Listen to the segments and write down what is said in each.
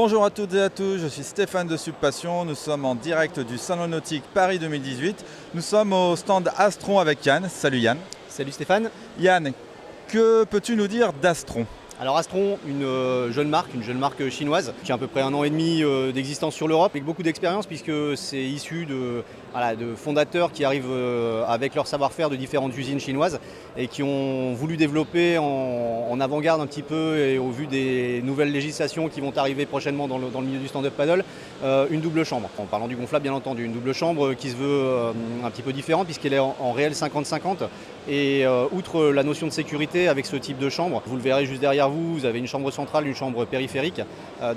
Bonjour à toutes et à tous, je suis Stéphane de Subpassion, nous sommes en direct du Salon Nautique Paris 2018. Nous sommes au stand Astron avec Yann. Salut Yann. Salut Stéphane. Yann, que peux-tu nous dire d'Astron ? Alors Astron, une jeune marque chinoise qui a à peu près 1 an et demi d'existence sur l'Europe, avec beaucoup d'expérience puisque c'est issu de fondateurs qui arrivent avec leur savoir-faire de différentes usines chinoises et qui ont voulu développer en avant-garde un petit peu et au vu des nouvelles législations qui vont arriver prochainement dans le milieu du stand-up paddle, une double chambre. En parlant du gonflable bien entendu, une double chambre qui se veut un petit peu différente puisqu'elle est en réel 50-50 et outre la notion de sécurité avec ce type de chambre, vous le verrez juste derrière vous avez une chambre centrale, une chambre périphérique.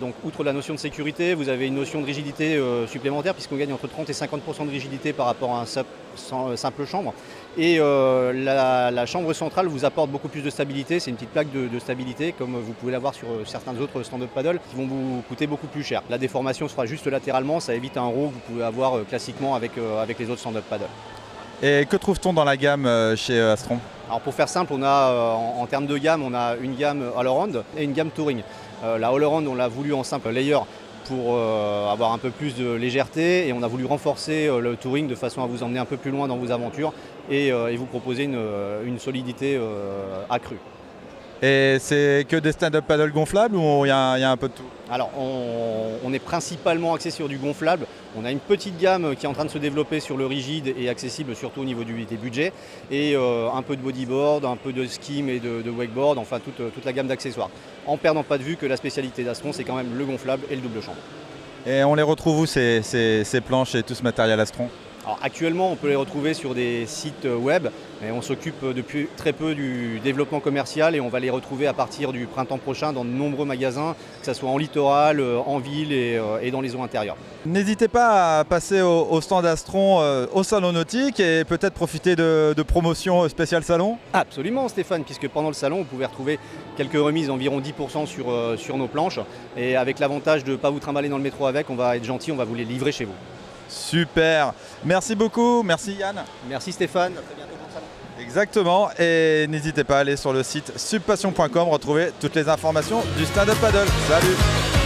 Donc outre la notion de sécurité, vous avez une notion de rigidité supplémentaire puisqu'on gagne entre 30 et 50% de rigidité par rapport à un simple chambre. Et la chambre centrale vous apporte beaucoup plus de stabilité, c'est une petite plaque de stabilité comme vous pouvez l'avoir sur certains autres stand-up paddle qui vont vous coûter beaucoup plus cher. La déformation se fera juste latéralement, ça évite un row que vous pouvez avoir classiquement avec les autres stand-up paddle. Et que trouve-t-on dans la gamme chez Astron ? Alors pour faire simple, on a en termes de gamme, on a une gamme all-around et une gamme touring. La all-around, on l'a voulu en simple layer pour avoir un peu plus de légèreté et on a voulu renforcer le touring de façon à vous emmener un peu plus loin dans vos aventures et vous proposer une solidité accrue. Et c'est que des stand-up paddle gonflables ou il y a un peu de tout ? Alors on est principalement axé sur du gonflable. On a une petite gamme qui est en train de se développer sur le rigide et accessible surtout au niveau des budgets. Et un peu de bodyboard, un peu de skim et de wakeboard, enfin toute la gamme d'accessoires. En perdant pas de vue que la spécialité d'Astron c'est quand même le gonflable et le double chambre. Et on les retrouve où ces planches et tout ce matériel Astron ? Alors actuellement, on peut les retrouver sur des sites web, mais on s'occupe depuis très peu du développement commercial et on va les retrouver à partir du printemps prochain dans de nombreux magasins, que ce soit en littoral, en ville et dans les zones intérieures. N'hésitez pas à passer au stand Astron au Salon Nautique et peut-être profiter de promotions spéciales salon. Absolument Stéphane, puisque pendant le salon, vous pouvez retrouver quelques remises, environ 10% sur nos planches. Et avec l'avantage de ne pas vous trimballer dans le métro avec, on va être gentil, on va vous les livrer chez vous. Super, merci beaucoup, merci Yann. Merci Stéphane, à très bientôt pour le salon. Exactement, et n'hésitez pas à aller sur le site subpassion.com, retrouver toutes les informations du stand-up paddle. Salut!